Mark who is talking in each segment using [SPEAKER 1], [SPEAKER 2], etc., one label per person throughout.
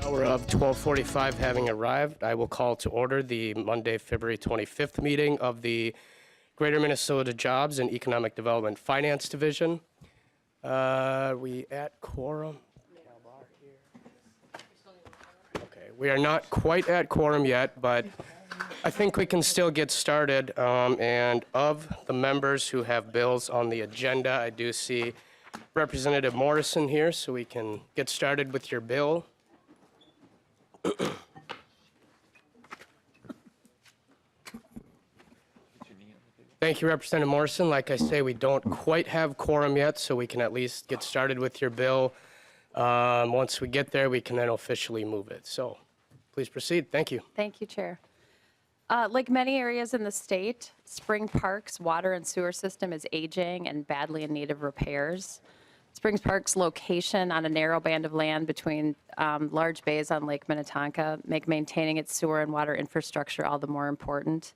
[SPEAKER 1] Hour of 12:45 having arrived, I will call to order the Monday, February 25th meeting of the Greater Minnesota Jobs and Economic Development Finance Division. We at quorum? Okay, we are not quite at quorum yet, but I think we can still get started. And of the members who have bills on the agenda, I do see Representative Morrison here, so we can get started with your bill. Thank you, Representative Morrison. Like I say, we don't quite have quorum yet, so we can at least get started with your bill. Once we get there, we can then officially move it. So please proceed. Thank you.
[SPEAKER 2] Thank you, Chair. Like many areas in the state, Spring Park's water and sewer system is aging and badly in need of repairs. Spring Park's location on a narrow band of land between large bays on Lake Minnetonka make maintaining its sewer and water infrastructure all the more important.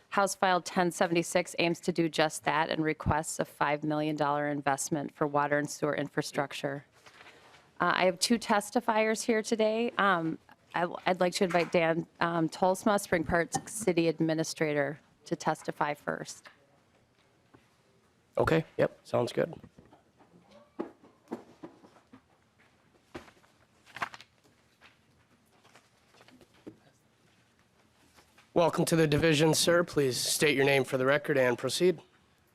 [SPEAKER 2] House File 1076 aims to do just that and requests a $5 million investment for water and sewer infrastructure. I have two testifiers here today. I'd like to invite Dan Tolsma, Spring Park's City Administrator, to testify first.
[SPEAKER 1] Okay, yep, sounds good. Welcome to the division, sir. Please state your name for the record and proceed.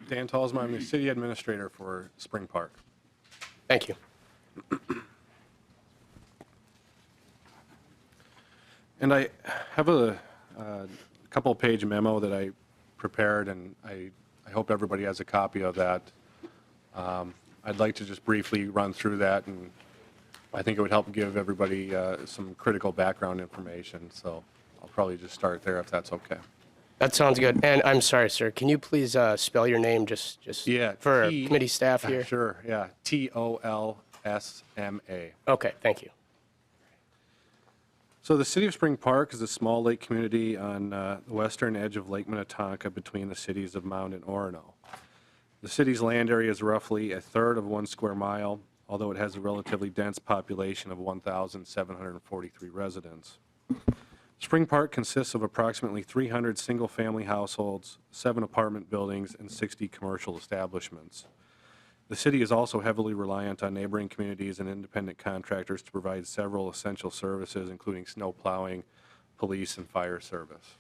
[SPEAKER 3] Dan Tolsma, I'm the City Administrator for Spring Park.
[SPEAKER 1] Thank you.
[SPEAKER 3] And I have a couple-page memo that I prepared, and I hope everybody has a copy of that. I'd like to just briefly run through that, and I think it would help give everybody some critical background information. So I'll probably just start there if that's okay.
[SPEAKER 1] That sounds good. And I'm sorry, sir, can you please spell your name just for our committee staff here?
[SPEAKER 3] Sure, yeah. Tolsma.
[SPEAKER 1] Okay, thank you.
[SPEAKER 3] So the City of Spring Park is a small lake community on the western edge of Lake Minnetonka between the cities of Mound and Orono. The city's land area is roughly a third of 1 square mile, although it has a relatively dense population of 1,743 residents. Spring Park consists of approximately 300 single-family households, 7 apartment buildings, and 60 commercial establishments. The city is also heavily reliant on neighboring communities and independent contractors to provide several essential services, including snow plowing, police, and fire service.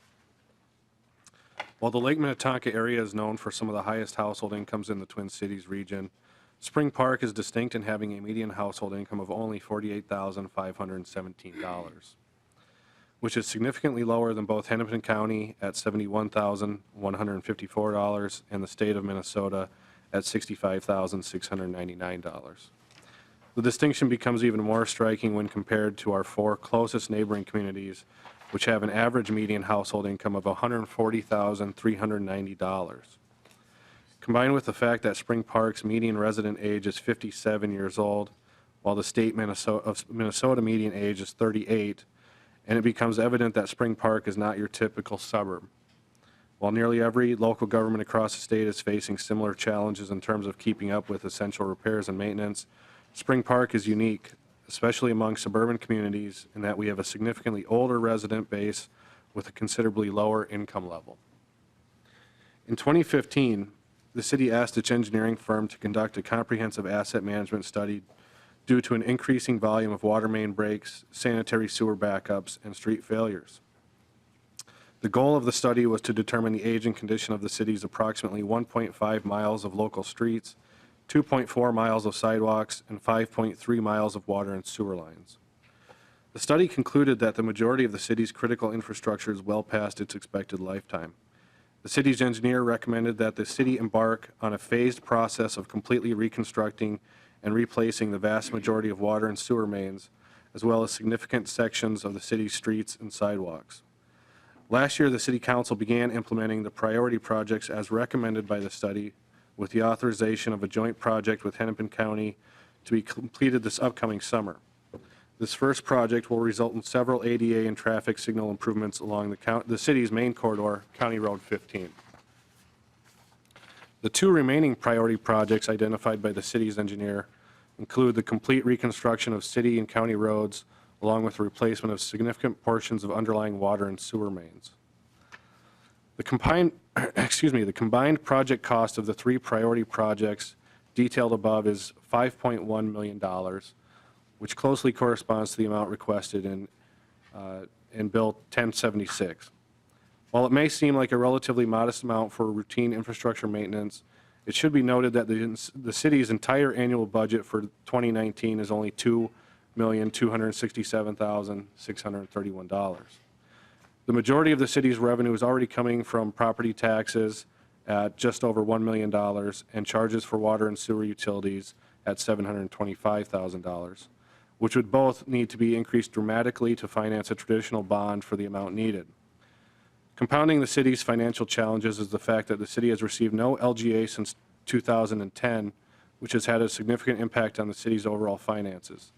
[SPEAKER 3] While the Lake Minnetonka area is known for some of the highest household incomes in the Twin Cities region, Spring Park is distinct in having a median household income of only $48,517, which is significantly lower than both Hennepin County at $71,154 and the state of Minnesota at $65,699. The distinction becomes even more striking when compared to our 4 closest neighboring communities, which have an average median household income of $140,390. Combined with the fact that Spring Park's median resident age is 57 years old, while the state of Minnesota median age is 38, and it becomes evident that Spring Park is not your typical suburb. While nearly every local government across the state is facing similar challenges in terms of keeping up with essential repairs and maintenance, Spring Park is unique, especially among suburban communities, in that we have a significantly older resident base with a considerably lower income level. In 2015, the city asked its engineering firm to conduct a comprehensive asset management study due to an increasing volume of water main breaks, sanitary sewer backups, and street failures. The goal of the study was to determine the age and condition of the city's approximately 1.5 miles of local streets, 2.4 miles of sidewalks, and 5.3 miles of water and sewer lines. The study concluded that the majority of the city's critical infrastructure is well past its expected lifetime. The city's engineer recommended that the city embark on a phased process of completely reconstructing and replacing the vast majority of water and sewer mains, as well as significant sections of the city's streets and sidewalks. Last year, the City Council began implementing the priority projects as recommended by the study, with the authorization of a joint project with Hennepin County to be completed this upcoming summer. This first project will result in several ADA and traffic signal improvements along the city's main corridor, County Road 15. The 2 remaining priority projects identified by the city's engineer include the complete reconstruction of city and county roads along with the replacement of significant portions of underlying water and sewer mains. The combined, the combined project cost of the three priority projects detailed above is $5.1 million, which closely corresponds to the amount requested in Bill 1076. While it may seem like a relatively modest amount for routine infrastructure maintenance, it should be noted that the city's entire annual budget for 2019 is only $2,267,631. The majority of the city's revenue is already coming from property taxes at just over $1 million and charges for water and sewer utilities at $725,000, which would both need to be increased dramatically to finance a traditional bond for the amount needed. Compounding the city's financial challenges is the fact that the city has received no LGA since 2010, which has had a significant impact on the city's overall finances.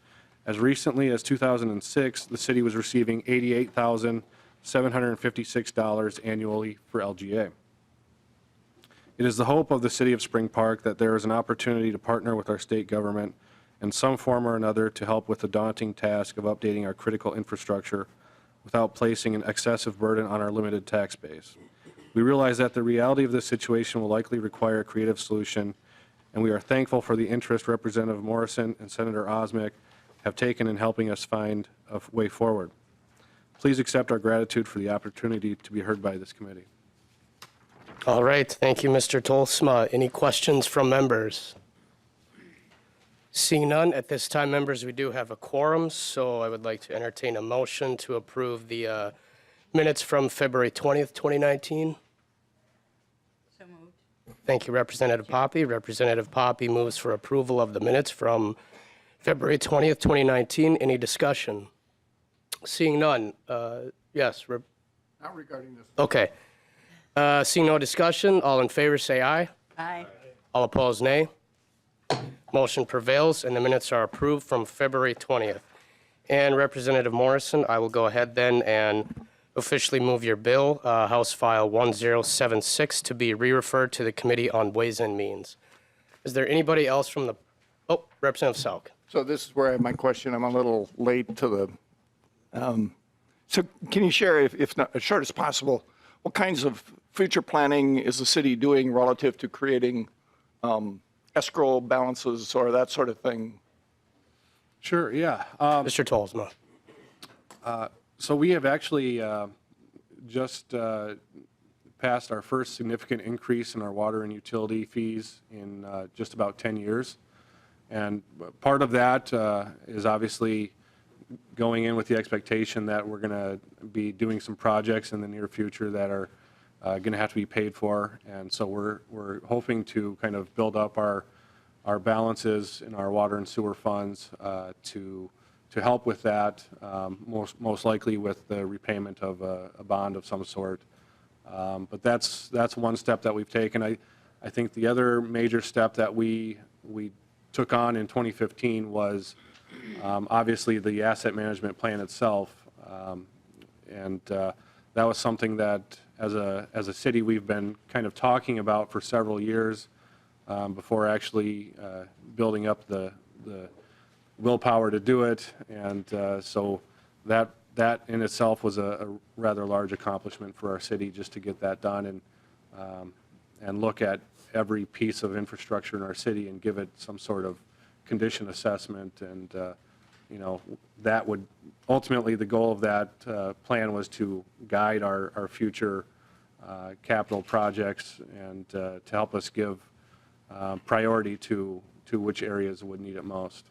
[SPEAKER 3] As recently as 2006, the city was receiving $88,756 annually for LGA. It is the hope of the City of Spring Park that there is an opportunity to partner with our state government in some form or another to help with the daunting task of updating our critical infrastructure without placing an excessive burden on our limited tax base. We realize that the reality of this situation will likely require a creative solution, and we are thankful for the interest Representative Morrison and Senator Osmick have taken in helping us find a way forward. Please accept our gratitude for the opportunity to be heard by this committee.
[SPEAKER 1] All right, thank you, Mr. Tolsma. Any questions from members? Seeing none, at this time, members, we do have a quorum, so I would like to entertain a motion to approve the minutes from February 20th, 2019.
[SPEAKER 4] So moved.
[SPEAKER 1] Thank you, Representative Poppy. Representative Poppy moves for approval of the minutes from February 20th, 2019. Any discussion? Seeing none, yes.
[SPEAKER 5] Not regarding this.
[SPEAKER 1] Okay. Seeing no discussion, all in favor say aye.
[SPEAKER 4] Aye.
[SPEAKER 1] All opposed, nay. Motion prevails, and the minutes are approved from February 20th. And Representative Morrison, I will go ahead then and officially move your bill, House File 1076, to be re-referred to the Committee on Ways and Means. Is there anybody else from the, oh, Representative Salk.
[SPEAKER 5] So this is where I have my question. I'm a little late to the, so can you share, if not as short as possible, what kinds of future planning is the city doing relative to creating escrow balances or that sort of thing?
[SPEAKER 3] Sure, yeah.
[SPEAKER 1] Mr. Tolsma.
[SPEAKER 3] So we have actually just passed our first significant increase in our water and utility fees in just about 10 years. And part of that is obviously going in with the expectation that we're going to be doing some projects in the near future that are going to have to be paid for. And so we're hoping to kind of build up our balances in our water and sewer funds to help with that, most likely with the repayment of a bond of some sort. But that's one step that we've taken. I think the other major step that we took on in 2015 was obviously the asset management plan itself. And that was something that as a city we've been kind of talking about for several years before actually building up the willpower to do it. And so that in itself was a rather large accomplishment for our city, just to get that done and look at every piece of infrastructure in our city and give it some sort of condition assessment. And that would ultimately, the goal of that plan was to guide our future capital projects and to help us give priority to which areas would need it most.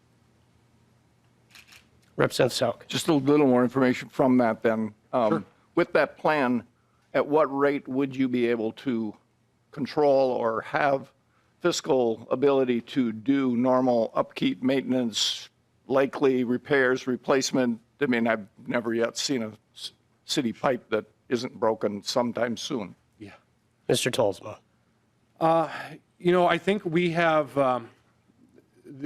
[SPEAKER 1] Representative Salk.
[SPEAKER 5] Just a little more information from that then.
[SPEAKER 3] Sure.
[SPEAKER 5] With that plan, at what rate would you be able to control or have fiscal ability to do normal upkeep, maintenance, likely repairs, replacement? I mean, I've never yet seen a city pipe that isn't broken sometime soon.
[SPEAKER 1] Yeah. Mr. Tolsma.
[SPEAKER 3] I think we have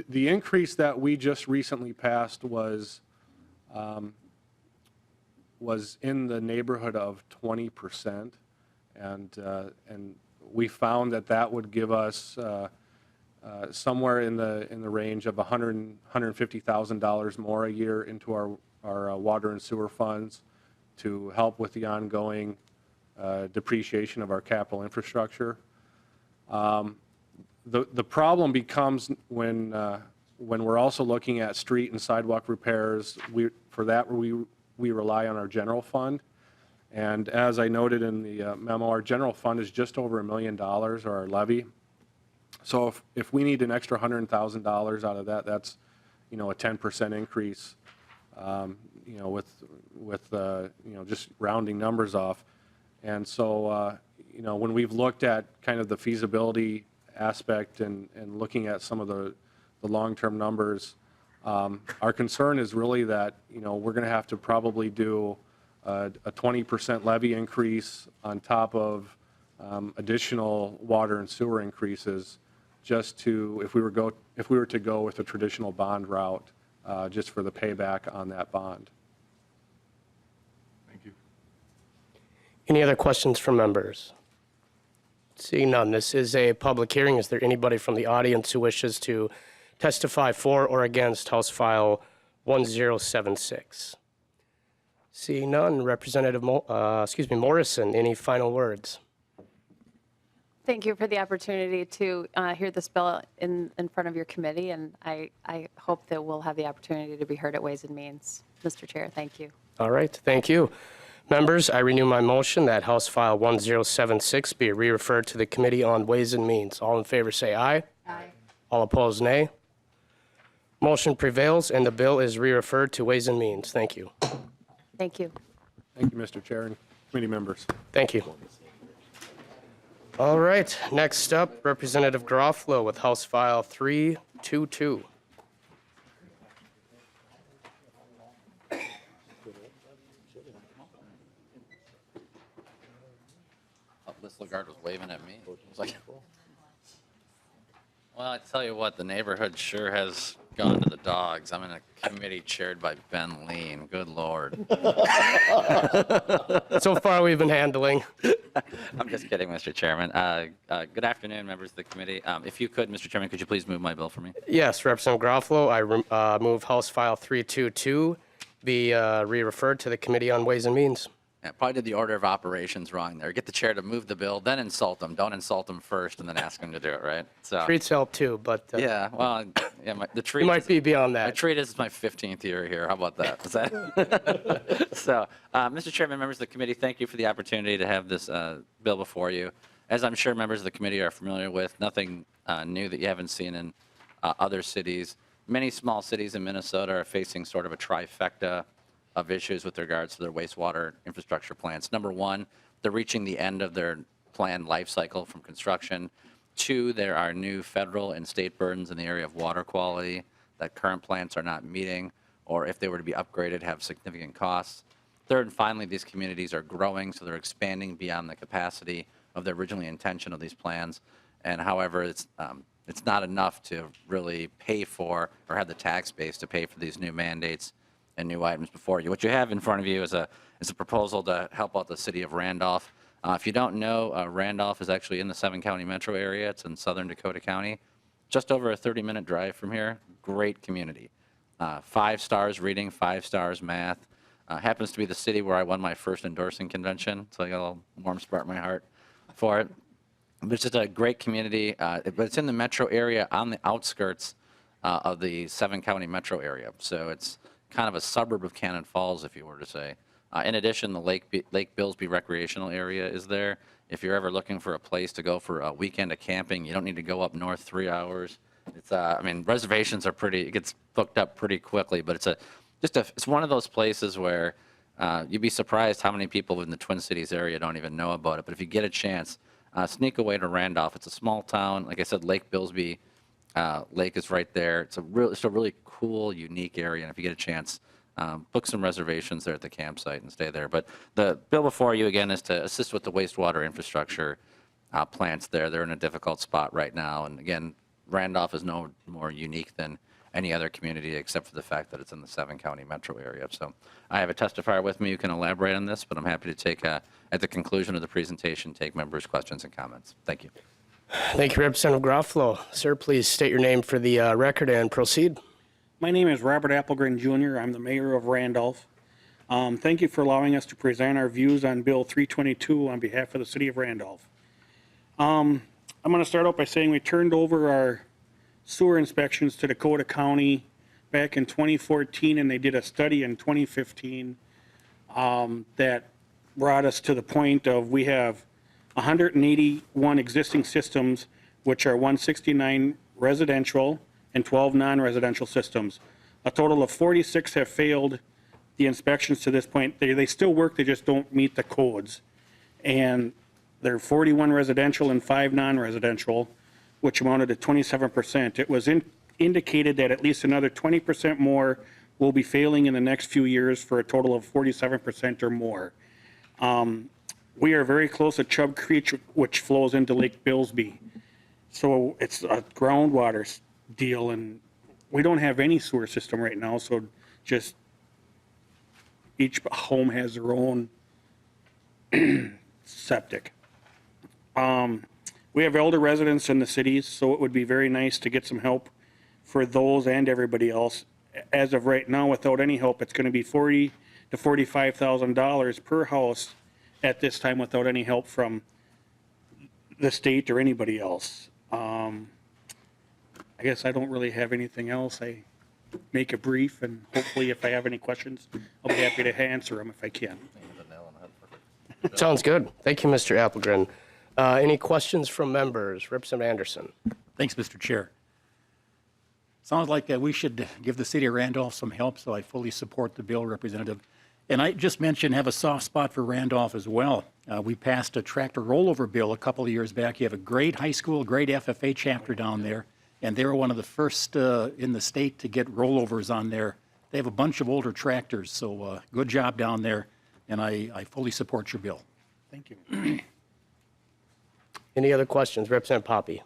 [SPEAKER 3] the increase that we just recently passed was in the neighborhood of 20%, and we found that would give us somewhere in the range of $150,000 more a year into our water and sewer funds to help with the ongoing depreciation of our capital infrastructure. The problem becomes when we're also looking at street and sidewalk repairs. For that, we rely on our general fund. And as I noted in the memo, our general fund is just over $1 million, or our levy. So if we need an extra $100,000 out of that, that's, a 10% increase, with just rounding numbers off. And so, when we've looked at kind of the feasibility aspect and looking at some of the long-term numbers, our concern is really that, we're going to have to probably do a 20% levy increase on top of additional water and sewer increases, just to, if we were to go with a traditional bond route, just for the payback on that bond.
[SPEAKER 5] Thank you.
[SPEAKER 1] Any other questions from members? Seeing none, this is a public hearing. Is there anybody from the audience who wishes to testify for or against House File 1076? Seeing none, Representative Morrison, any final words?
[SPEAKER 2] Thank you for the opportunity to hear this bill in front of your committee, and I hope that we'll have the opportunity to be heard at Ways and Means. Mr. Chair, thank you.
[SPEAKER 1] All right, thank you. Members, I renew my motion that House File 1076 be re-referred to the Committee on Ways and Means. All in favor say aye.
[SPEAKER 4] Aye.
[SPEAKER 1] All opposed, nay. Motion prevails, and the bill is re-referred to Ways and Means. Thank you.
[SPEAKER 2] Thank you.
[SPEAKER 3] Thank you, Mr. Chair and committee members.
[SPEAKER 1] Thank you. All right, next up, Representative Garofalo with House File 322.
[SPEAKER 6] This Lagarde was waving at me. It was like, well, I tell you what, the neighborhood sure has gone to the dogs. I'm in a committee chaired by Ben Lean. Good Lord.
[SPEAKER 1] So far, we've been handling.
[SPEAKER 6] I'm just kidding, Mr. Chairman. Good afternoon, members of the committee. If you could, Mr. Chairman, could you please move my bill for me?
[SPEAKER 1] Yes, Representative Garofalo, I move House File 322 be re-referred to the Committee on Ways and Means.
[SPEAKER 6] Yeah, probably did the order of operations wrong there. Get the chair to move the bill, then insult them. Don't insult them first and then ask them to do it, right? So.
[SPEAKER 1] Treats help too, but
[SPEAKER 6] Yeah, well, yeah, the treat.
[SPEAKER 1] you might be beyond
[SPEAKER 6] My
[SPEAKER 1] that.
[SPEAKER 6] treat is my 15th year here. How about that? Is that? So, Mr. Chairman, members of the committee, thank you for the opportunity to have this bill before you. As I'm sure members of the committee are familiar with, nothing new that you haven't seen in other cities. Many small cities in Minnesota are facing sort of a trifecta of issues with regards to their wastewater infrastructure plants. Number one, they're reaching the end of their planned life cycle from construction. Two, there are new federal and state burdens in the area of water quality that current plants are not meeting, or if they were to be upgraded, have significant costs. Third, and finally, these communities are growing, so they're expanding beyond the capacity of the original intention of these plans. And however, it's not enough to really pay for or have the tax base to pay for these new mandates and new items before you. What you have in front of you is a proposal to help out the city of Randolph. If you don't know, Randolph is actually in the 7-county metro area. It's in southern Dakota County. Just over a 30-minute drive from here. Great community. 5 stars reading, 5 stars math. Happens to be the city where I won my first endorsing convention, so I got a little warm spot in my heart for it. But it's just a great community, but it's in the metro area on the outskirts of the 7-county metro area. So it's kind of a suburb of Cannon Falls, if you were to say. In addition, the Lake Billsby recreational area is there. If you're ever looking for a place to go for a weekend of camping, you don't need to go up north 3 hours. It's, I mean, reservations are it gets booked up pretty quickly, but it's one of those places where you'd be surprised how many people in the Twin Cities area don't even know about it. But if you get a chance, sneak away to Randolph. It's a small town. Like I said, Lake Billsby Lake is right there. It's a really cool, unique area, and if you get a chance, book some reservations there at the campsite and stay there. But the bill before you, again, is to assist with the wastewater infrastructure plants there. They're in a difficult spot right now, and again, Randolph is no more unique than any other community except for the fact that it's in the 7-county metro area. So I have a testifier with me who can elaborate on this, but I'm happy to take, at the conclusion of the presentation, take members' questions and comments. Thank you.
[SPEAKER 1] Thank you, Representative Garofalo. Sir, please state your name for the record and proceed.
[SPEAKER 7] My name is Robert Applegren Jr. I'm the mayor of Randolph. Thank you for allowing us to present our views on Bill 322 on behalf of the city of Randolph. I'm going to start out by saying we turned over our sewer inspections to Dakota County back in 2014, and they did a study in 2015 that brought us to the point of we have 181 existing systems, which are 169 residential and 12 non-residential systems. A total of 46 have failed the inspections to this point. They still work, they just don't meet the codes. And there are 41 residential and 5 non-residential, which amounted to 27%. It was indicated that at least another 20% more will be failing in the next few years for a total of 47% or more. We are very close to Chubb Creek, which flows into Lake Billsby. So it's a groundwater deal, and we don't have any sewer system right now, so just each home has their own septic. We have elder residents in the cities, so it would be very nice to get some help for those and everybody else. As of right now, without any help, it's going to be $40,000 to $45,000 per house at this time without any help from the state or anybody else. I guess I don't really have anything else. I make it brief, and hopefully if I have any questions, I'll be happy to answer them if I can.
[SPEAKER 1] Sounds good. Thank you, Mr. Applegren. Any questions from members? Representative Anderson.
[SPEAKER 8] Thanks, Mr. Chair. Sounds like we should give the city of Randolph some help, so I fully support the bill, Representative. And I just mentioned have a soft spot for Randolph as well. We passed a tractor rollover bill a couple of years back. You have a great high school, great FFA chapter down there, and they were one of the first in the state to get rollovers on there. They have a bunch of older tractors, so good job down there, and I fully support your bill.
[SPEAKER 7] Thank you.
[SPEAKER 1] Any other questions? Representative Poppy.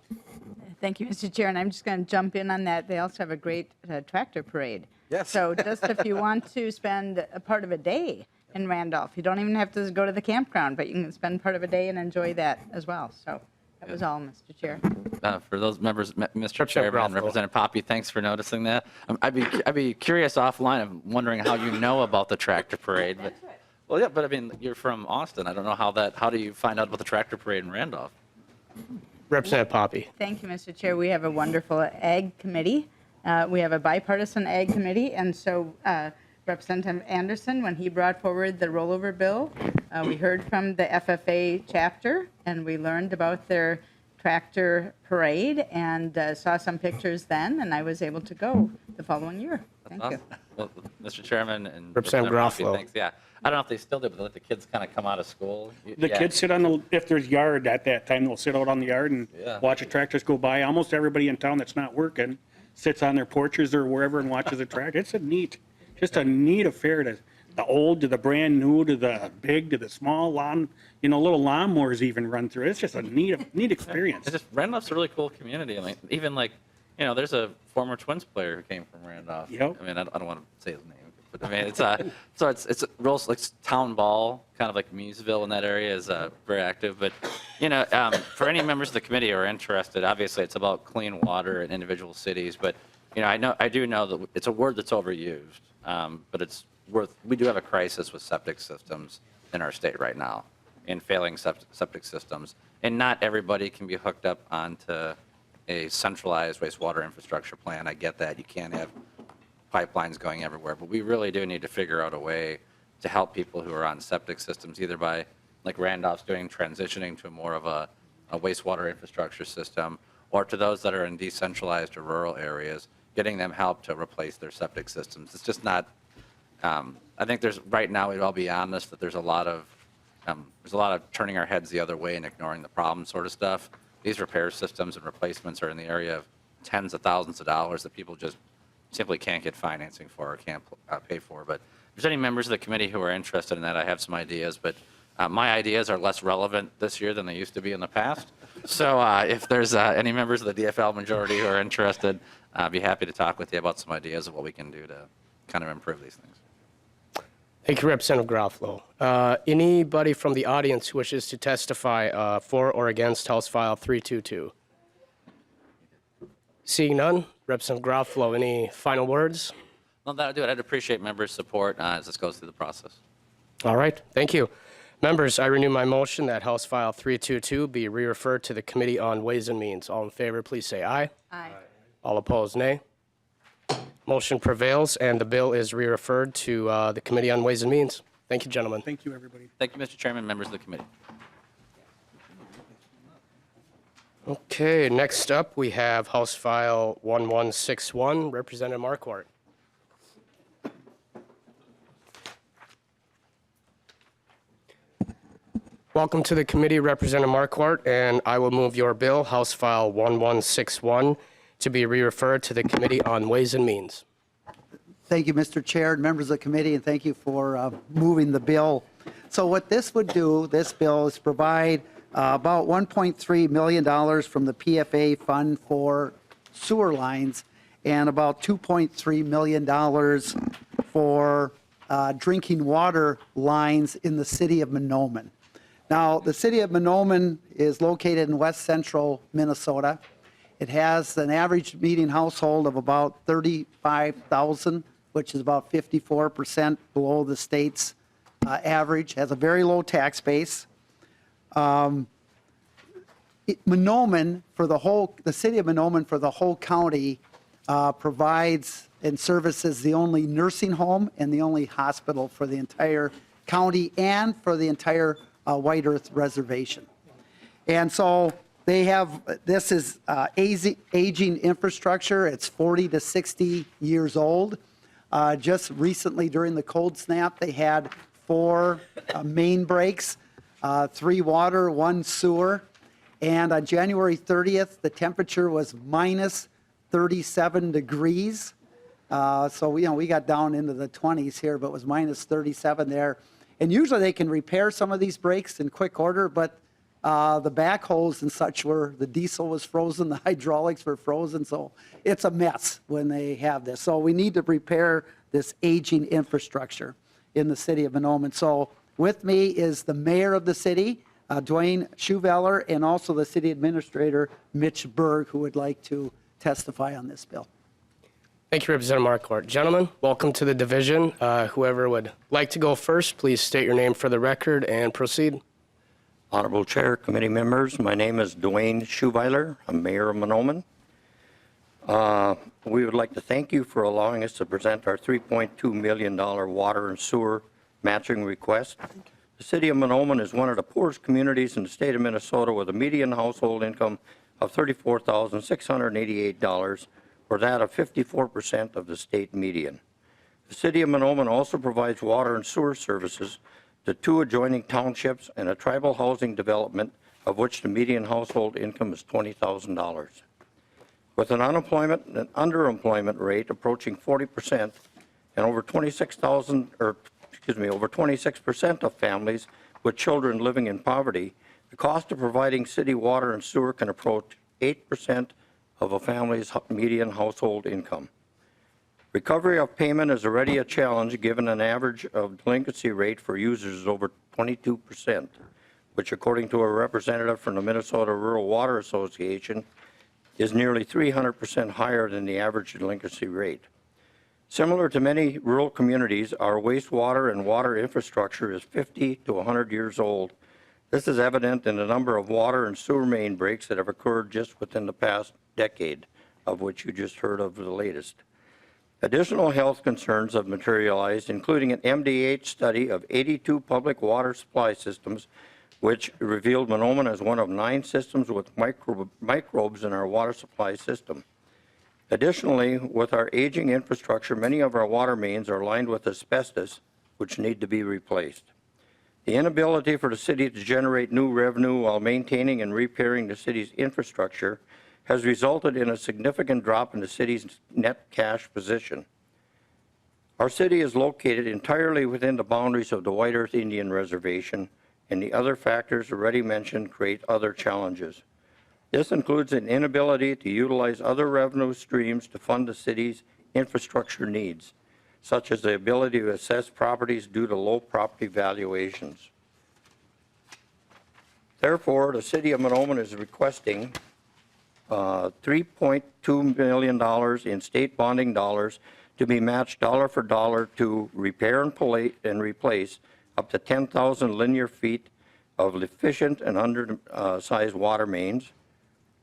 [SPEAKER 4] Thank you, Mr. Chair, and I'm just going to jump in on that. They also have a great tractor parade.
[SPEAKER 3] Yes.
[SPEAKER 4] So just if you want to spend a part of a day in Randolph, you don't even have to go to the campground, but you can spend part of a day and enjoy that as well. So that was all, Mr. Chair.
[SPEAKER 6] For those members, Mr.
[SPEAKER 1] Representative
[SPEAKER 6] Chairman and
[SPEAKER 1] Garofalo.
[SPEAKER 6] Representative Poppy, thanks for noticing that. I'd be curious offline of wondering how you know about the tractor parade. But, well, yeah, but I mean, you're from Austin. I don't know how do you find out about the tractor parade in Randolph?
[SPEAKER 1] Representative Poppy.
[SPEAKER 4] Thank you, Mr. Chair. We have a wonderful ag committee. We have a bipartisan ag committee, and so Representative Anderson, when he brought forward the rollover bill, we heard from the FFA chapter, and we learned about their tractor parade and saw some pictures then, and I was able to go the following year. Thank you.
[SPEAKER 6] Well, Mr. Chairman and
[SPEAKER 1] Representative
[SPEAKER 6] Poppy,
[SPEAKER 1] Garofalo.
[SPEAKER 6] thanks. Yeah, I don't know if they still do, but they let the kids kind of come out of school.
[SPEAKER 7] The
[SPEAKER 6] Yeah.
[SPEAKER 7] kids sit on the, if there's yard at that time, they'll sit out on the yard and
[SPEAKER 6] Yeah.
[SPEAKER 7] watch the tractors go by. Almost everybody in town that's not working sits on their porches or wherever and watches a tractor. It's just a neat affair to the old, to the brand new, to the big, to the small lawn, little lawnmowers even run through. It's just a neat experience.
[SPEAKER 6] It's just Randolph's a really cool community. I mean, even there's a former Twins player who came from Randolph.
[SPEAKER 7] Yep.
[SPEAKER 6] I mean, I don't want to say his name, but I mean, it's so it's a real like town ball, kind of like Meesville in that area is very active. But for any members of the committee who are interested, obviously it's about clean water in individual cities. But I do know that it's a word that's overused, but we do have a crisis with septic systems in our state right now, in failing septic systems, and not everybody can be hooked up onto a centralized wastewater infrastructure plan. I get that. You can't have pipelines going everywhere, but we really do need to figure out a way to help people who are on septic systems, either by, like Randolph's doing, transitioning to more of a wastewater infrastructure system, or to those that are in decentralized or rural areas, getting them help to replace their septic systems. It's just not, I think right now, we'd all be honest that there's a lot of turning our heads the other way and ignoring the problem sort of stuff. These repair systems and replacements are in the area of tens of thousands of dollars that people just simply can't get financing for or can't pay for. But if there's any members of the committee who are interested in that, I have some ideas. But my ideas are less relevant this year than they used to be in the past. So if there's any members of the DFL majority who are interested, I'd be happy to talk with you about some ideas of what we can do to kind of improve these things.
[SPEAKER 1] Thank you, Representative Garofalo. Anybody from the audience who wishes to testify for or against House File 322? Seeing none, Representative Garofalo, any final words?
[SPEAKER 6] Well, that'll do it. I'd appreciate members' support as this goes through the process.
[SPEAKER 1] All right, thank you. Members, I renew my motion that House File 322 be re-referred to the Committee on Ways and Means. All in favor, please say aye.
[SPEAKER 4] Aye.
[SPEAKER 1] All opposed, nay. Motion prevails, and the bill is re-referred to the Committee on Ways and Means. Thank you, gentlemen.
[SPEAKER 7] Thank you, everybody.
[SPEAKER 6] Thank you, Mr. Chairman, members of the committee.
[SPEAKER 1] Okay, next up, we have House File 1161, Representative Marquart. Welcome to the committee, Representative Marquart, and I will move your bill, House File 1161, to be re-referred to the Committee on Ways and Means.
[SPEAKER 9] Thank you, Mr. Chair and members of the committee, and thank you for moving the bill. So what this would do, this bill, is provide about $1.3 million from the PFA fund for sewer lines and about $2.3 million for drinking water lines in the city of Mahnomen. Now, the city of Mahnomen is located in west central Minnesota. It has an average median household of about 35,000, which is about 54% below the state's average, has a very low tax base. Mahnomen, for the city of Mahnomen for the whole county provides and services the only nursing home and the only hospital for the entire county and for the entire White Earth Reservation. And so they have, this is aging infrastructure. It's 40 to 60 years old. Just recently during the cold snap, they had 4 main breaks, 3 water, 1 sewer. And on January 30th, the temperature was minus 37 degrees. So, we got down into the 20s here, but it was minus 37 there. And usually they can repair some of these breaks in quick order, but the backhoes and such the diesel was frozen, the hydraulics were frozen, so it's a mess when they have this. So we need to repair this aging infrastructure in the city of Mahnomen. So with me is the mayor of the city, Dwayne Schuveller, and also the city administrator, Mitch Berg, who would like to testify on this bill.
[SPEAKER 1] Thank you, Representative Marquardt. Gentlemen, welcome to the division. Whoever would like to go first, please state your name for the record and proceed.
[SPEAKER 10] Honorable Chair, committee members, my name is Dwayne Schuveller. I'm mayor of Mahnomen. We would like to thank you for allowing us to present our $3.2 million water and sewer matching request. The city of Mahnomen is one of the poorest communities in the state of Minnesota with a median household income of $34,688, or that of 54% of the state median. The city of Mahnomen also provides water and sewer services to 2 adjoining townships and a tribal housing development, of which the median household income is $20,000. With an unemployment and underemployment rate approaching 40% and over 26% of families with children living in poverty, the cost of providing city water and sewer can approach 8% of a family's median household income. Recovery of payment is already a challenge given an average of delinquency rate for users is over 22%, which according to a representative from the Minnesota Rural Water Association is nearly 300% higher than the average delinquency rate. Similar to many rural communities, our wastewater and water infrastructure is 50 to 100 years old. This is evident in the number of water and sewer main breaks that have occurred just within the past decade, of which you just heard of the latest. Additional health concerns have materialized, including an MDH study of 82 public water supply systems, which revealed Mahnomen as one of 9 systems with microbes in our water supply system. Additionally, with our aging infrastructure, many of our water mains are lined with asbestos, which need to be replaced. The inability for the city to generate new revenue while maintaining and repairing the city's infrastructure has resulted in a significant drop in the city's net cash position. Our city is located entirely within the boundaries of the White Earth Indian Reservation, and the other factors already mentioned create other challenges. This includes an inability to utilize other revenue streams to fund the city's infrastructure needs, such as the ability to assess properties due to low property valuations. Therefore, the city of Mahnomen is requesting $3.2 million in state bonding dollars to be matched dollar for dollar to repair and replace up to 10,000 linear feet of deficient and undersized water mains,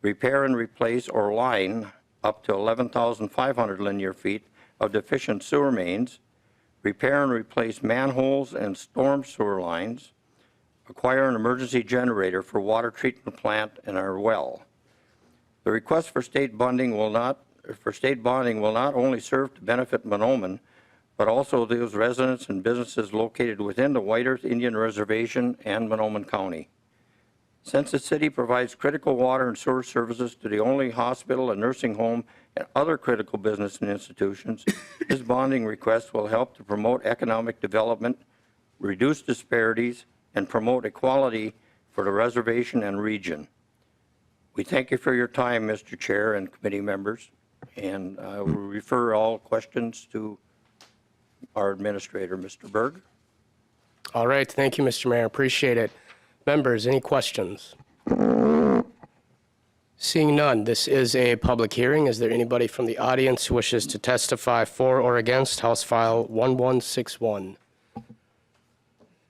[SPEAKER 10] repair and replace or line up to 11,500 linear feet of deficient sewer mains, repair and replace manholes and storm sewer lines, acquire an emergency generator for water treatment plant and our well. The request for state bonding will not only serve to benefit Mahnomen, but also those residents and businesses located within the White Earth Indian Reservation and Mahnomen County. Since the city provides critical water and sewer services to the only hospital and nursing home and other critical business and institutions, this bonding request will help to promote economic development, reduce disparities, and promote equality for the reservation and region. We thank you for your time, Mr. Chair and committee members, and I will refer all questions to our administrator, Mr. Berg.
[SPEAKER 1] All right, thank you, Mr. Mayor, appreciate it. Members, any questions? Seeing none, this is a public hearing. Is there anybody from the audience who wishes to testify for or against House File 1161?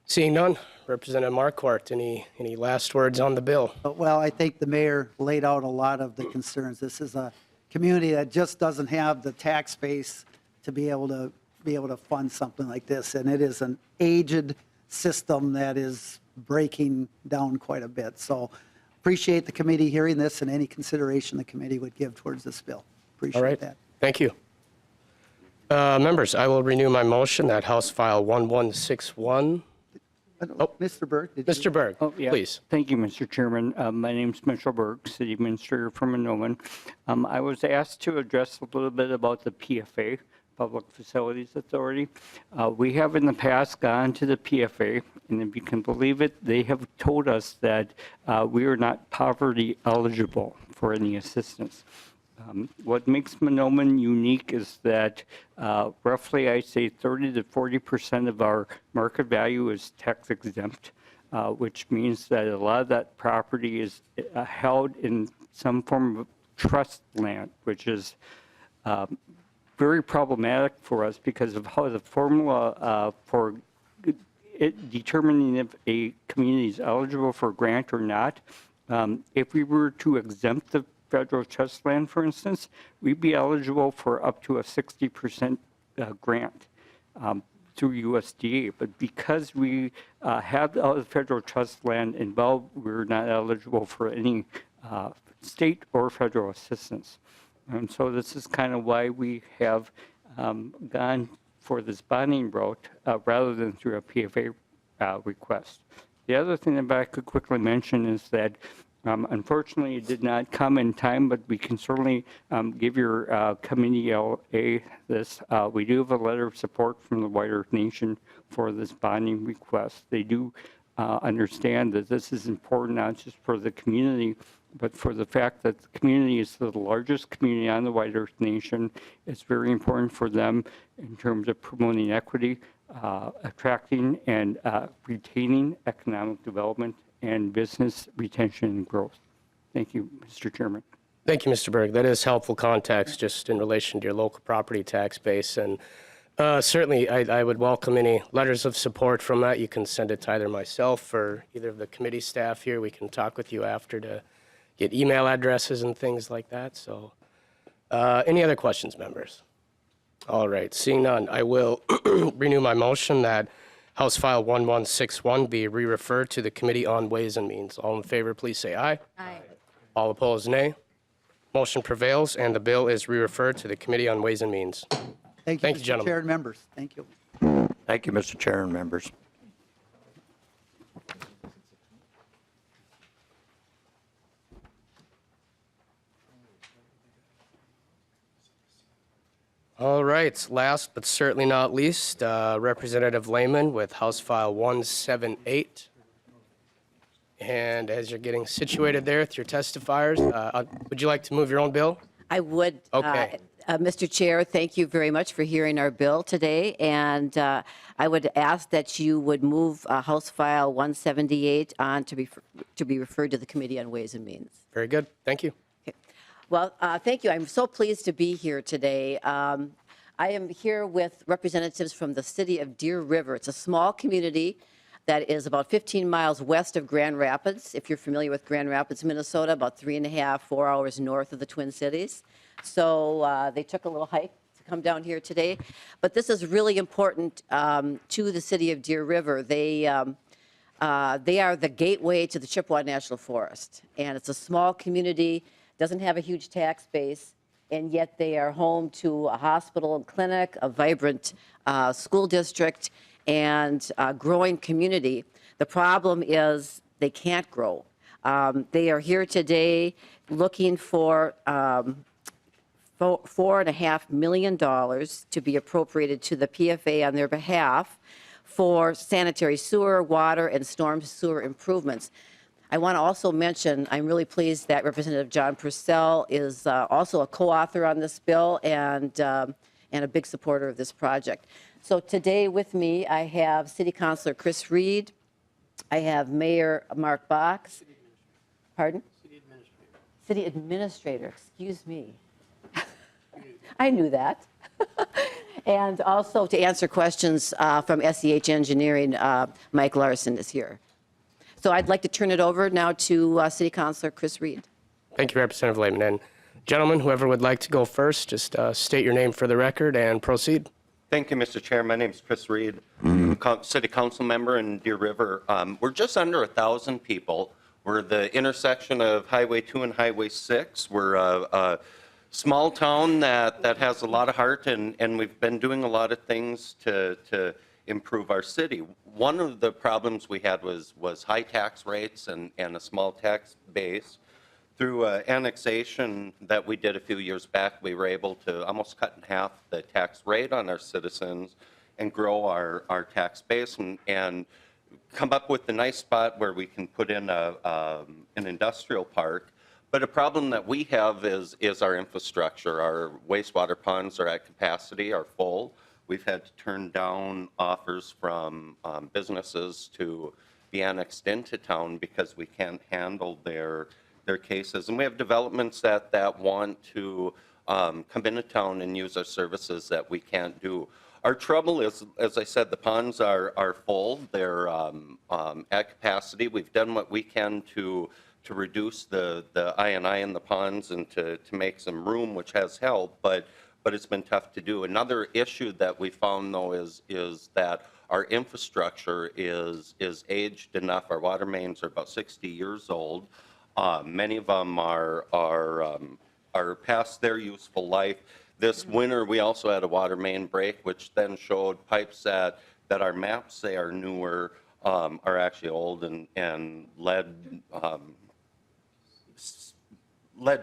[SPEAKER 1] Seeing none, Representative Marquart, any last words on the bill?
[SPEAKER 9] Well, I think the mayor laid out a lot of the concerns. This is a community that just doesn't have the tax base to be able to fund something like this, and it is an aged system that is breaking down quite a bit. So appreciate the committee hearing this and any consideration the committee would give towards this bill.
[SPEAKER 1] All
[SPEAKER 9] Appreciate
[SPEAKER 1] right,
[SPEAKER 9] that.
[SPEAKER 1] thank you. Members, I will renew my motion that House File 1161.
[SPEAKER 9] Mr. Berg, did you?
[SPEAKER 1] Mr. Berg,
[SPEAKER 11] Yeah.
[SPEAKER 1] please.
[SPEAKER 11] Thank you, Mr. Chairman. My name's Mitchell Berg, City Administrator from Mahnomen. I was asked to address a little bit about the PFA, Public Facilities Authority. We have in the past gone to the PFA, and if you can believe it, they have told us that we are not poverty eligible for any assistance. What makes Mahnomen unique is that roughly, I'd say 30 to 40% of our market value is tax exempt, which means that a lot of that property is held in some form of trust land, which is very problematic for us because of how the formula for determining if a community is eligible for a grant or not. If we were to exempt the federal trust land, for instance, we'd be eligible for up to a 60% grant through USDA. But because we have all the federal trust land involved, we're not eligible for any state or federal assistance. And so this is kind of why we have gone for this bonding route rather than through a PFA request. The other thing that I could quickly mention is that unfortunately, it did not come in time, but we can certainly give your committee LA this. We do have a letter of support from the White Earth Nation for this bonding request. They do understand that this is important not just for the community, but for the fact that the community is the largest community on the White Earth Nation. It's very important for them in terms of promoting equity, attracting and retaining economic development and business retention and growth. Thank you, Mr. Chairman.
[SPEAKER 1] Thank you, Mr. Berg. That is helpful context just in relation to your local property tax base. And certainly, I would welcome any letters of support from that. You can send it to either myself or either of the committee staff here. We can talk with you after to get email addresses and things like that. So any other questions, members? All right, seeing none, I will renew my motion that House File 1161 be re-referred to the Committee on Ways and Means. All in favor, please say aye.
[SPEAKER 2] Aye.
[SPEAKER 1] All opposed, nay. Motion prevails, and the bill is re-referred to the Committee on Ways and Means.
[SPEAKER 9] Thank you,
[SPEAKER 1] Thank you,
[SPEAKER 9] Mr.
[SPEAKER 1] gentlemen.
[SPEAKER 9] Chair and members. Thank you.
[SPEAKER 10] Thank you, Mr. Chair and members.
[SPEAKER 1] All right, last but certainly not least, Representative Layman with House File 178. And as you're getting situated there with your testifiers, would you like to move your own bill?
[SPEAKER 12] I would.
[SPEAKER 1] Okay.
[SPEAKER 12] Mr. Chair, thank you very much for hearing our bill today. And I would ask that you would move House File 178 on to be referred to the Committee on Ways and Means.
[SPEAKER 1] Very good, thank you.
[SPEAKER 12] Well, thank you. I'm so pleased to be here today. I am here with representatives from the city of Deer River. It's a small community that is about 15 miles west of Grand Rapids. If you're familiar with Grand Rapids, Minnesota, about 3.5, 4 hours north of the Twin Cities. So they took a little hike to come down here today. But this is really important to the city of Deer River. They are the gateway to the Chippewa National Forest. And it's a small community, doesn't have a huge tax base, and yet they are home to a hospital and clinic, a vibrant school district, and a growing community. The problem is they can't grow. They are here today looking for $4.5 million to be appropriated to the PFA on their behalf for sanitary sewer, water, and storm sewer improvements. I want to also mention, I'm really pleased that Representative John Purcell is also a co-author on this bill and a big supporter of this project. So today with me, I have City Councilor Chris Reed. I have Mayor Mark Box. Pardon? City Administrator. City Administrator, excuse me. I knew that. And also to answer questions from SEH Engineering, Mike Larson is here. So I'd like to turn it over now to City Councilor Chris Reed.
[SPEAKER 1] Thank you, Representative Layman. And gentlemen, whoever would like to go first, just state your name for the record and proceed.
[SPEAKER 13] Thank you, Mr. Chair. My name is Chris Reed, City Council member in Deer River. We're just under 1,000 people. We're the intersection of Highway 2 and Highway 6. We're a small town that has a lot of heart, and we've been doing a lot of things to improve our city. One of the problems we had was high tax rates and a small tax base. Through annexation that we did a few years back, we were able to almost cut in half the tax rate on our citizens and grow our tax base and come up with a nice spot where we can put in an industrial park. But a problem that we have is our infrastructure. Our wastewater ponds are at capacity, are full. We've had to turn down offers from businesses to be annexed into town because we can't handle their cases. And we have developments that want to come into town and use our services that we can't do. Our trouble is, as I said, the ponds are full. They're at capacity. We've done what we can to reduce the I&I in the ponds and to make some room, which has helped, but it's been tough to do. Another issue that we found, though, is that our infrastructure is aged enough. Our water mains are about 60 years old. Many of them are past their useful life. This winter, we also had a water main break, which then showed pipes that our maps say are newer are actually old and lead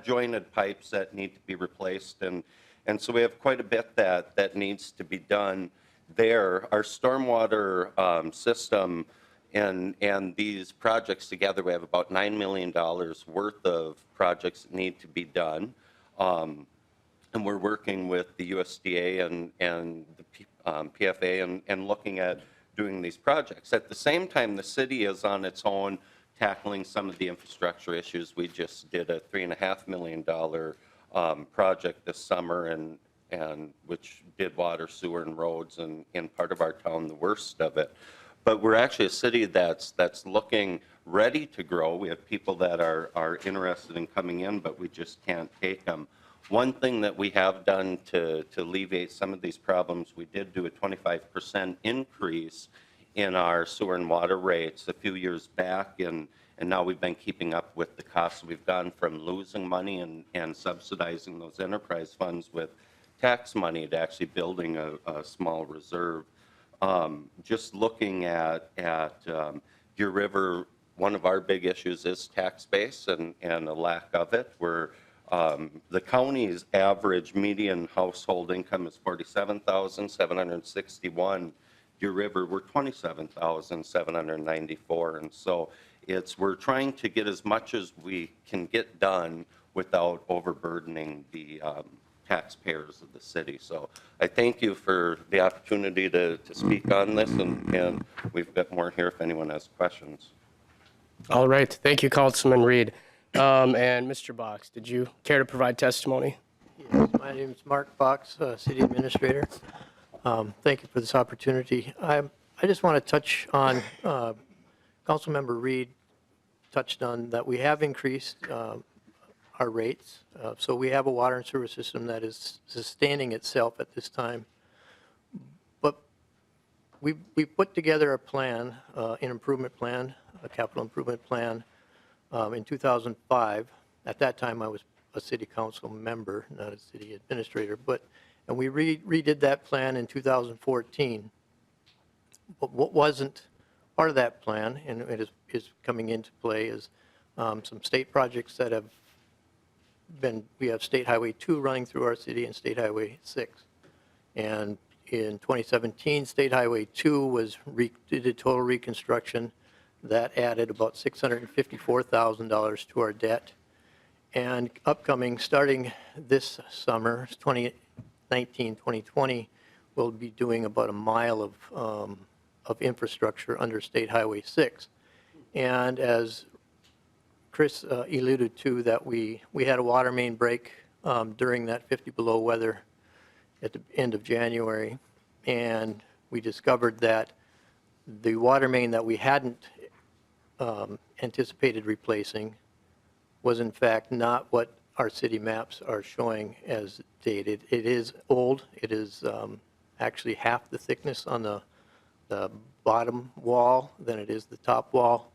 [SPEAKER 13] jointed pipes that need to be replaced. And so we have quite a bit that needs to be done there. Our stormwater system and these projects together, we have about $9 million worth of projects that need to be done. And we're working with the USDA and the PFA and looking at doing these projects. At the same time, the city is on its own tackling some of the infrastructure issues. We just did a $3.5 million project this summer, and which did water, sewer, and roads, and in part of our town, the worst of it. But we're actually a city that's looking ready to grow. We have people that are interested in coming in, but we just can't take them. One thing that we have done to alleviate some of these problems, we did do a 25% increase in our sewer and water rates a few years back, and now we've been keeping up with the costs. We've gone from losing money and subsidizing those enterprise funds with tax money to actually building a small reserve. Just looking at Deer River, one of our big issues is tax base and a lack of it. The county's average median household income is $47,761. Deer River, we're $27,794, and so we're trying to get as much as we can get done without overburdening the taxpayers of the city. So I thank you for the opportunity to speak on this, and we've got more here if anyone has questions.
[SPEAKER 1] All right. Thank you, Councilman Reed. And Mr. Box, did you care to provide testimony?
[SPEAKER 14] Yes, my name is Mark Fox, City Administrator. Thank you for this opportunity. I just want to touch on, Councilmember Reed touched on that we have increased our rates. So we have a water and sewer system that is sustaining itself at this time. But we put together a plan, an improvement plan, a capital improvement plan in 2005. At that time, I was a city council member, not a city administrator, and we redid that plan in 2014. But what wasn't part of that plan, and it is coming into play, is some state projects that have been, we have State Highway 2 running through our city and State Highway 6. And in 2017, State Highway 2 did a total reconstruction. That added about $654,000 to our debt. And upcoming, starting this summer, 2019, 2020, we'll be doing about a mile of infrastructure under State Highway 6. And as Chris alluded to, that we had a water main break during that 50 below weather at the end of January. And we discovered that the water main that we hadn't anticipated replacing was in fact not what our city maps are showing as dated. It is old. It is actually half the thickness on the bottom wall than it is the top wall,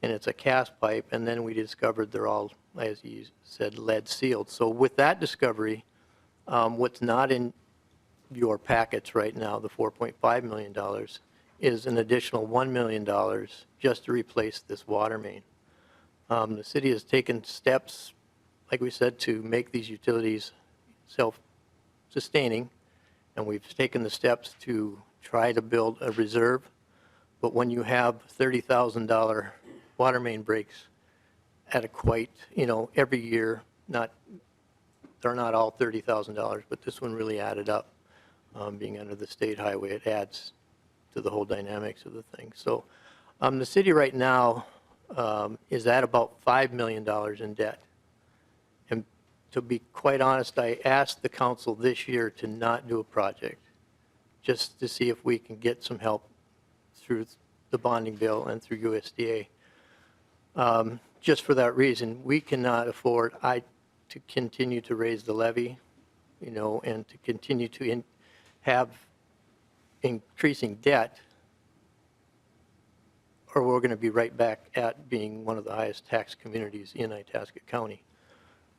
[SPEAKER 14] and it's a cast pipe. And then we discovered they're all, as you said, lead sealed. So with that discovery, what's not in your packets right now, the $4.5 million, is an additional $1 million just to replace this water main. The city has taken steps, like we said, to make these utilities self-sustaining, and we've taken the steps to try to build a reserve. But when you have $30,000 water main breaks at a quite, every year, they're not all $30,000, but this one really added up. Being under the state highway, it adds to the whole dynamics of the thing. So the city right now is at about $5 million in debt. And to be quite honest, I asked the council this year to not do a project, just to see if we can get some help through the bonding bill and through USDA. Just for that reason, we cannot afford to continue to raise the levy, and to continue to have increasing debt, or we're going to be right back at being one of the highest tax communities in Itasca County.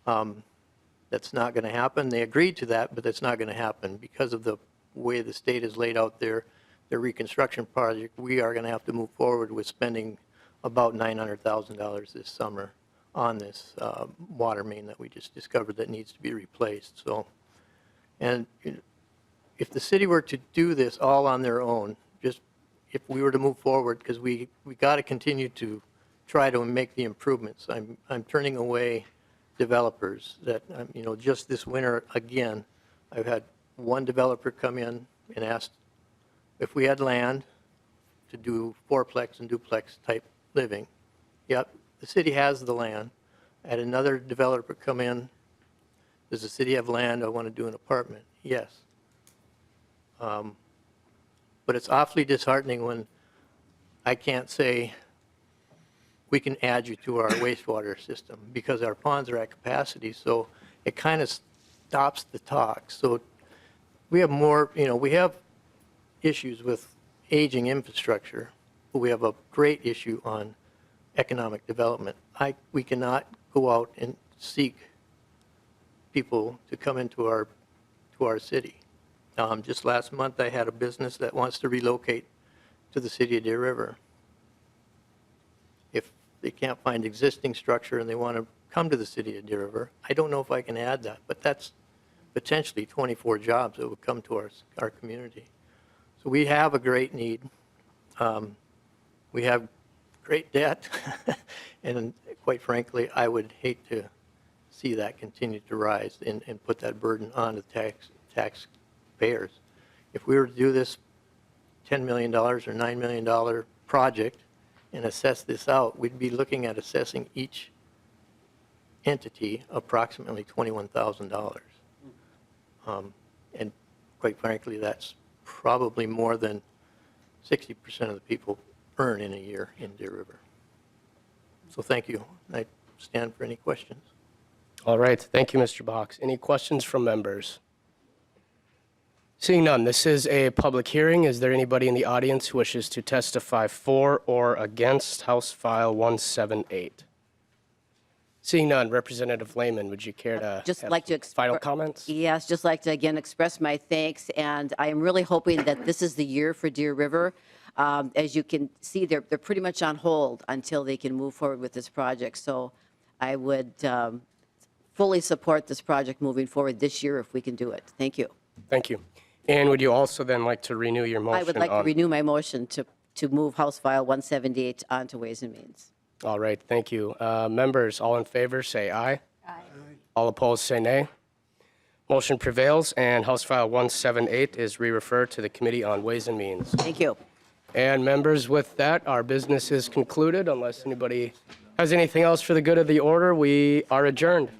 [SPEAKER 14] That's not going to happen. They agreed to that, but that's not going to happen because of the way the state has laid out their reconstruction project. We are going to have to move forward with spending about $900,000 this summer on this water main that we just discovered that needs to be replaced. So, and if the city were to do this all on their own, just if we were to move forward, because we got to continue to try to make the improvements. I'm turning away developers that, just this winter, again, I've had one developer come in and asked if we had land to do fourplex and duplex type living. Yep, the city has the land. I had another developer come in, does the city have land? I want to do an apartment. Yes. But it's awfully disheartening when I can't say we can add you to our wastewater system because our ponds are at capacity. So it kind of stops the talk. So we have more, we have issues with aging infrastructure, but we have a great issue on economic development. We cannot go out and seek people to come into our city. Just last month, I had a business that wants to relocate to the city of Deer River. If they can't find existing structure and they want to come to the city of Deer River, I don't know if I can add that, but that's potentially 24 jobs that would come to our community. So we have a great need. We have great debt, and quite frankly, I would hate to see that continue to rise and put that burden on the taxpayers. If we were to do this $10 million or $9 million project and assess this out, we'd be looking at assessing each entity approximately $21,000. And quite frankly, that's probably more than 60% of the people earn in a year in Deer River. So thank you. I stand for any questions.
[SPEAKER 1] All right, thank you, Mr. Box. Any questions from members? Seeing none, this is a public hearing. Is there anybody in the audience who wishes to testify for or against House File 178? Seeing none, Representative Layman, would you care to
[SPEAKER 12] Just
[SPEAKER 1] have
[SPEAKER 12] like to
[SPEAKER 1] some final comments?
[SPEAKER 12] Yes, just like to again express my thanks, and I am really hoping that this is the year for Deer River. As you can see, they're pretty much on hold until they can move forward with this project. So I would fully support this project moving forward this year if we can do it. Thank you.
[SPEAKER 1] Thank you. And would you also then like to renew your motion?
[SPEAKER 12] I would like to renew my motion to move House File 178 onto Ways and Means.
[SPEAKER 1] All right, thank you. Members, all in favor, say aye. Aye. All opposed, say nay. Motion prevails, and House File 178 is re-referred to the Committee on Ways and Means.
[SPEAKER 12] Thank you.
[SPEAKER 1] And members, with that, our business is concluded. Unless anybody has anything else for the good of the order, we are adjourned.